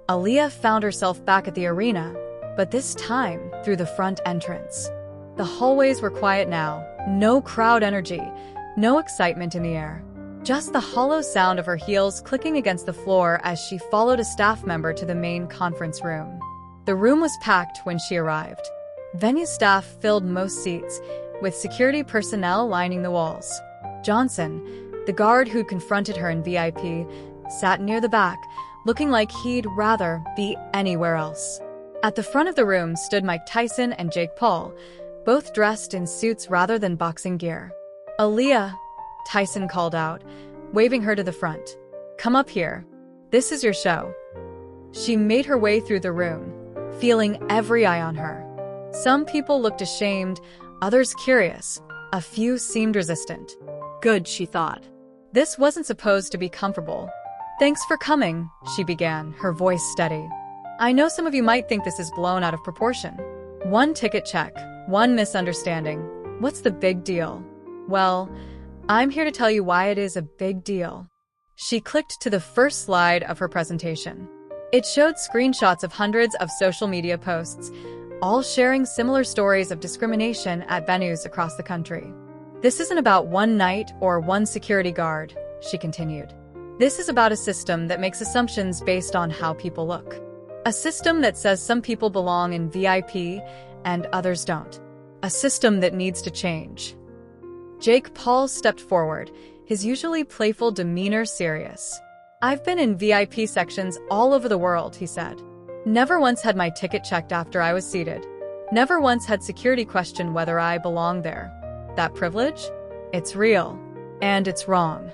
Aaliyah found herself back at the arena, but this time through the front entrance. The hallways were quiet now, no crowd energy, no excitement in the air. Just the hollow sound of her heels clicking against the floor as she followed a staff member to the main conference room. The room was packed when she arrived. Venue staff filled most seats, with security personnel lining the walls. Johnson, the guard who'd confronted her in VIP, sat near the back, looking like he'd rather be anywhere else. At the front of the room stood Mike Tyson and Jake Paul, both dressed in suits rather than boxing gear. "Aaliyah," Tyson called out, waving her to the front. "Come up here. This is your show." She made her way through the room, feeling every eye on her. Some people looked ashamed, others curious. A few seemed resistant. Good, she thought. This wasn't supposed to be comfortable. "Thanks for coming," she began, her voice steady. "I know some of you might think this is blown out of proportion. One ticket check, one misunderstanding. What's the big deal? Well, I'm here to tell you why it is a big deal." She clicked to the first slide of her presentation. It showed screenshots of hundreds of social media posts, all sharing similar stories of discrimination at venues across the country. "This isn't about one night or one security guard," she continued. "This is about a system that makes assumptions based on how people look. A system that says some people belong in VIP and others don't. A system that needs to change." Jake Paul stepped forward, his usually playful demeanor serious. "I've been in VIP sections all over the world," he said. "Never once had my ticket checked after I was seated. Never once had security question whether I belong there. That privilege? It's real. And it's wrong."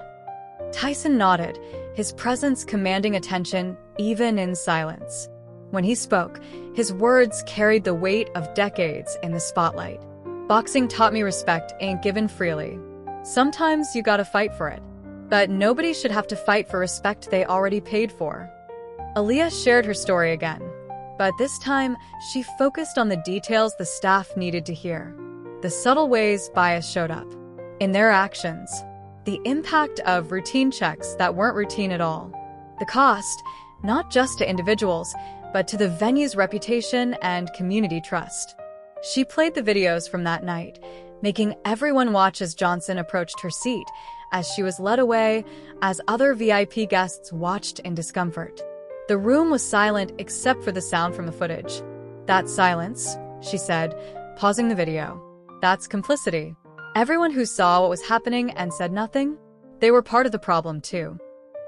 Tyson nodded, his presence commanding attention even in silence. When he spoke, his words carried the weight of decades in the spotlight. "Boxing taught me respect ain't given freely. Sometimes you gotta fight for it. But nobody should have to fight for respect they already paid for." Aaliyah shared her story again, but this time she focused on the details the staff needed to hear. The subtle ways bias showed up. In their actions. The impact of routine checks that weren't routine at all. The cost, not just to individuals, but to the venue's reputation and community trust. She played the videos from that night, making everyone watch as Johnson approached her seat, as she was led away, as other VIP guests watched in discomfort. The room was silent except for the sound from the footage. "That silence," she said, pausing the video. "That's complicity. Everyone who saw what was happening and said nothing, they were part of the problem too.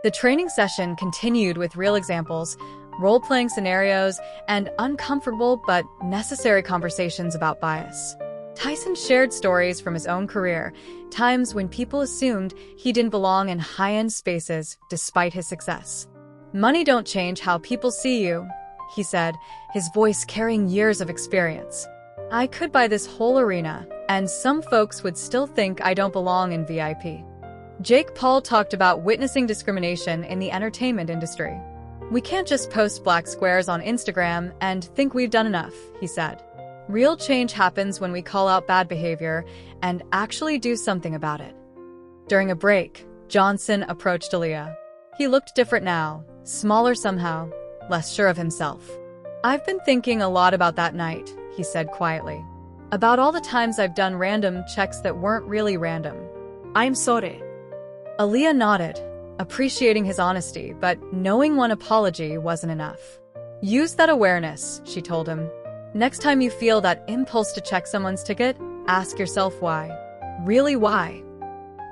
The training session continued with real examples, role-playing scenarios, and uncomfortable but necessary conversations about bias. Tyson shared stories from his own career, times when people assumed he didn't belong in high-end spaces despite his success. "Money don't change how people see you," he said, his voice carrying years of experience. "I could buy this whole arena, and some folks would still think I don't belong in VIP." Jake Paul talked about witnessing discrimination in the entertainment industry. "We can't just post black squares on Instagram and think we've done enough," he said. "Real change happens when we call out bad behavior and actually do something about it." During a break, Johnson approached Aaliyah. He looked different now, smaller somehow, less sure of himself. "I've been thinking a lot about that night," he said quietly. "About all the times I've done random checks that weren't really random." I'm sorry. Aaliyah nodded, appreciating his honesty, but knowing one apology wasn't enough. "Use that awareness," she told him. "Next time you feel that impulse to check someone's ticket, ask yourself why. Really why?"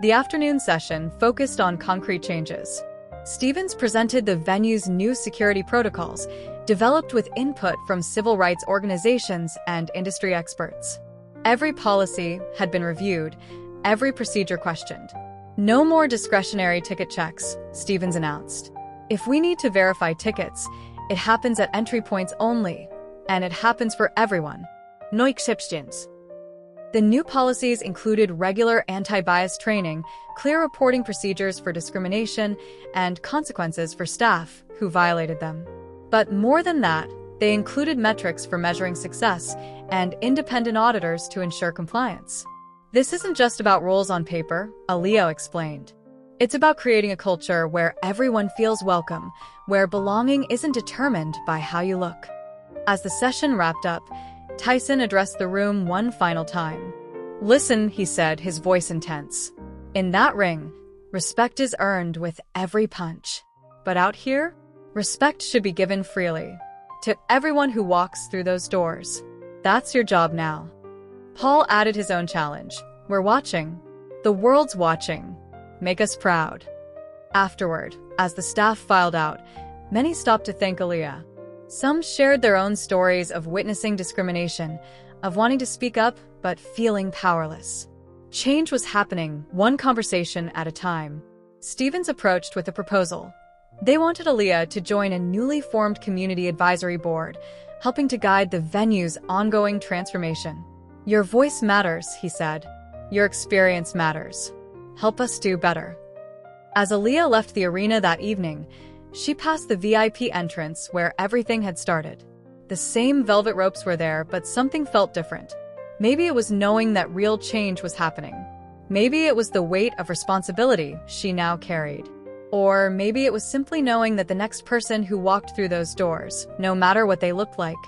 The afternoon session focused on concrete changes. Stevens presented the venue's new security protocols, developed with input from civil rights organizations and industry experts. Every policy had been reviewed, every procedure questioned. "No more discretionary ticket checks," Stevens announced. "If we need to verify tickets, it happens at entry points only, and it happens for everyone. No exceptions." The new policies included regular anti-bias training, clear reporting procedures for discrimination, and consequences for staff who violated them. But more than that, they included metrics for measuring success and independent auditors to ensure compliance. "This isn't just about rules on paper," Aaliyah explained. "It's about creating a culture where everyone feels welcome, where belonging isn't determined by how you look." As the session wrapped up, Tyson addressed the room one final time. "Listen," he said, his voice intense. "In that ring, respect is earned with every punch. But out here, respect should be given freely. To everyone who walks through those doors. That's your job now." Paul added his own challenge. "We're watching. The world's watching. Make us proud." Afterward, as the staff filed out, many stopped to thank Aaliyah. Some shared their own stories of witnessing discrimination, of wanting to speak up but feeling powerless. Change was happening, one conversation at a time. Stevens approached with a proposal. They wanted Aaliyah to join a newly formed community advisory board, helping to guide the venue's ongoing transformation. "Your voice matters," he said. "Your experience matters. Help us do better." As Aaliyah left the arena that evening, she passed the VIP entrance where everything had started. The same velvet ropes were there, but something felt different. Maybe it was knowing that real change was happening. Maybe it was the weight of responsibility she now carried. Or maybe it was simply knowing that the next person who walked through those doors, no matter what they looked like,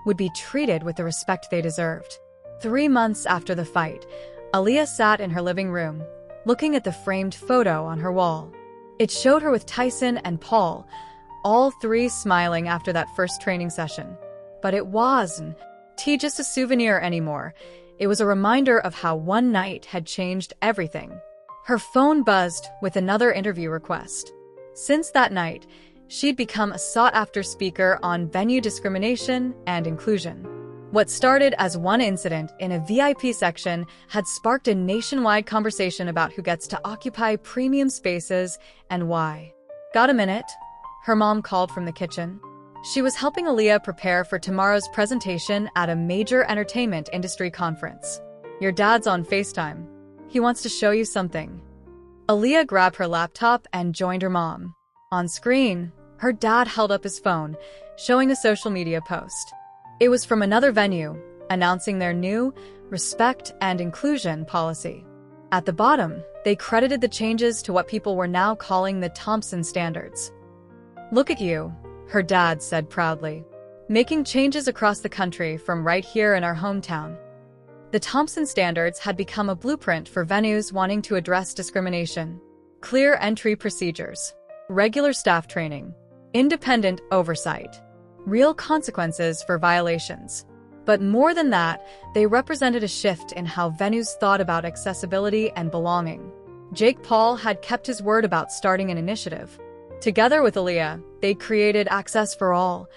would be treated with the respect they deserved. 3 months after the fight, Aaliyah sat in her living room, looking at the framed photo on her wall. It showed her with Tyson and Paul, all three smiling after that first training session. But it wasn't just a souvenir anymore. It was a reminder of how one night had changed everything. Her phone buzzed with another interview request. Since that night, she'd become a sought-after speaker on venue discrimination and inclusion. What started as one incident in a VIP section had sparked a nationwide conversation about who gets to occupy premium spaces and why. "Got a minute?" her mom called from the kitchen. She was helping Aaliyah prepare for tomorrow's presentation at a major entertainment industry conference. "Your dad's on FaceTime. He wants to show you something." Aaliyah grabbed her laptop and joined her mom. On screen, her dad held up his phone, showing a social media post. It was from another venue, announcing their new respect and inclusion policy. At the bottom, they credited the changes to what people were now calling the Thompson standards. "Look at you," her dad said proudly, "making changes across the country from right here in our hometown." The Thompson standards had become a blueprint for venues wanting to address discrimination. Clear entry procedures, regular staff training, independent oversight, real consequences for violations. But more than that, they represented a shift in how venues thought about accessibility and belonging. Jake Paul had kept his word about starting an initiative. Together with Aaliyah, they created Access for All,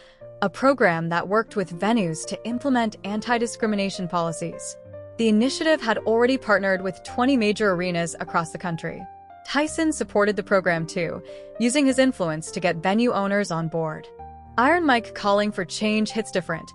a program that worked with venues to implement anti-discrimination policies. The initiative had already partnered with 20 major arenas across the country. Tyson supported the program too, using his influence to get venue owners on board. Iron Mike calling for change hits different.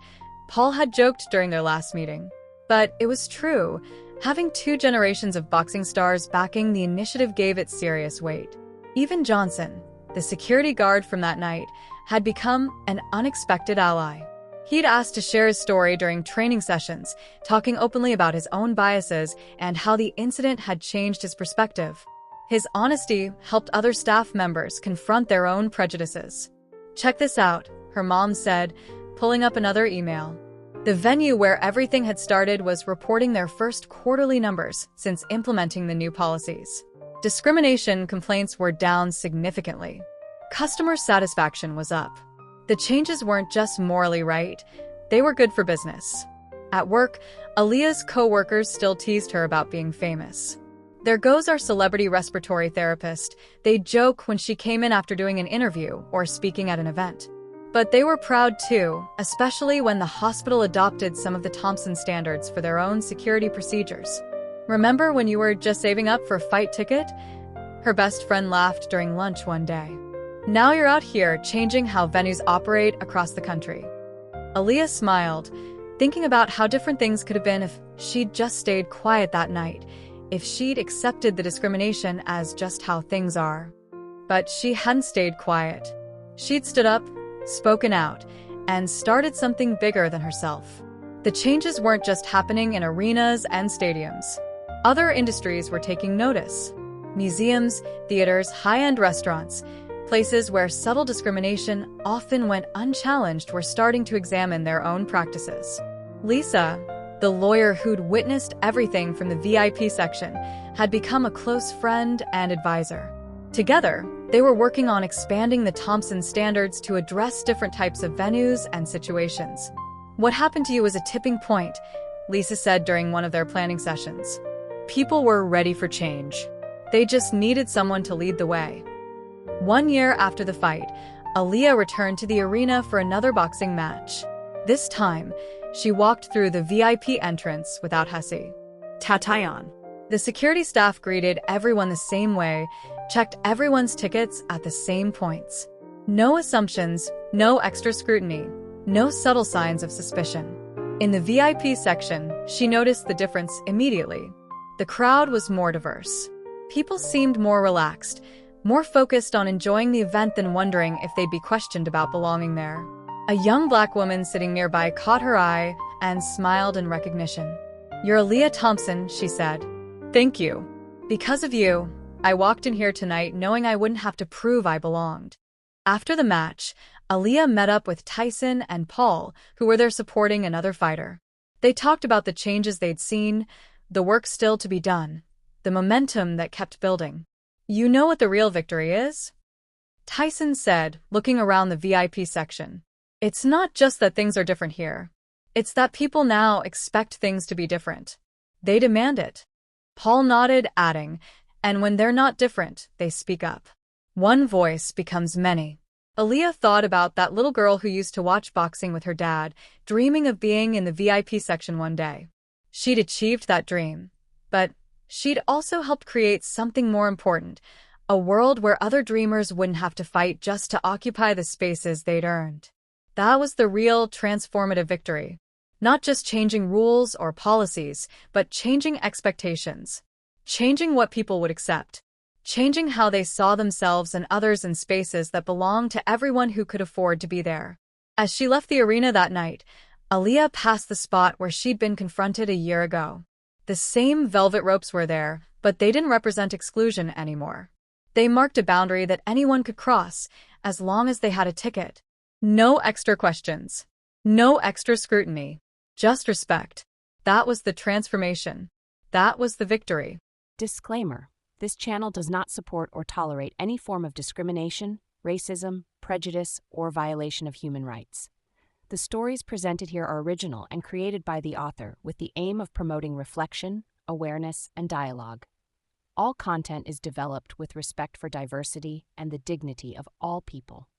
Paul had joked during their last meeting. But it was true. Having 2 generations of boxing stars backing the initiative gave it serious weight. Even Johnson, the security guard from that night, had become an unexpected ally. He'd asked to share his story during training sessions, talking openly about his own biases and how the incident had changed his perspective. His honesty helped other staff members confront their own prejudices. "Check this out," her mom said, pulling up another email. The venue where everything had started was reporting their first quarterly numbers since implementing the new policies. Discrimination complaints were down significantly. Customer satisfaction was up. The changes weren't just morally right, they were good for business. At work, Aaliyah's co-workers still teased her about being famous. "There goes our celebrity respiratory therapist," they'd joke when she came in after doing an interview or speaking at an event. But they were proud too, especially when the hospital adopted some of the Thompson standards for their own security procedures. "Remember when you were just saving up for a fight ticket?" Her best friend laughed during lunch one day. "Now you're out here changing how venues operate across the country." Aaliyah smiled, thinking about how different things could have been if she'd just stayed quiet that night, if she'd accepted the discrimination as just how things are. But she hadn't stayed quiet. She'd stood up, spoken out, and started something bigger than herself. The changes weren't just happening in arenas and stadiums. Other industries were taking notice. Museums, theaters, high-end restaurants, places where subtle discrimination often went unchallenged were starting to examine their own practices. Lisa, the lawyer who'd witnessed everything from the VIP section, had become a close friend and advisor. Together, they were working on expanding the Thompson standards to address different types of venues and situations. "What happened to you was a tipping point," Lisa said during one of their planning sessions. People were ready for change. They just needed someone to lead the way. 1 year after the fight, Aaliyah returned to the arena for another boxing match. This time, she walked through the VIP entrance without hussy. Tatayan. The security staff greeted everyone the same way, checked everyone's tickets at the same points. No assumptions, no extra scrutiny, no subtle signs of suspicion. In the VIP section, she noticed the difference immediately. The crowd was more diverse. People seemed more relaxed, more focused on enjoying the event than wondering if they'd be questioned about belonging there. A young black woman sitting nearby caught her eye and smiled in recognition. "You're Aaliyah Thompson," she said. "Thank you. Because of you, I walked in here tonight knowing I wouldn't have to prove I belonged." After the match, Aaliyah met up with Tyson and Paul, who were there supporting another fighter. They talked about the changes they'd seen, the work still to be done, the momentum that kept building. "You know what the real victory is?" Tyson said, looking around the VIP section. "It's not just that things are different here. It's that people now expect things to be different. They demand it." Paul nodded, adding, "And when they're not different, they speak up. One voice becomes many." Aaliyah thought about that little girl who used to watch boxing with her dad, dreaming of being in the VIP section one day. She'd achieved that dream, but she'd also helped create something more important, a world where other dreamers wouldn't have to fight just to occupy the spaces they'd earned. That was the real transformative victory. Not just changing rules or policies, but changing expectations. Changing what people would accept. Changing how they saw themselves and others in spaces that belonged to everyone who could afford to be there. As she left the arena that night, Aaliyah passed the spot where she'd been confronted a year ago. The same velvet ropes were there, but they didn't represent exclusion anymore. They marked a boundary that anyone could cross, as long as they had a ticket. No extra questions. No extra scrutiny. Just respect. That was the transformation. That was the victory. Disclaimer: this channel does not support or tolerate any form of discrimination, racism, prejudice, or violation of human rights. The stories presented here are original and created by the author with the aim of promoting reflection, awareness, and dialogue. All content is developed with respect for diversity and the dignity of all people.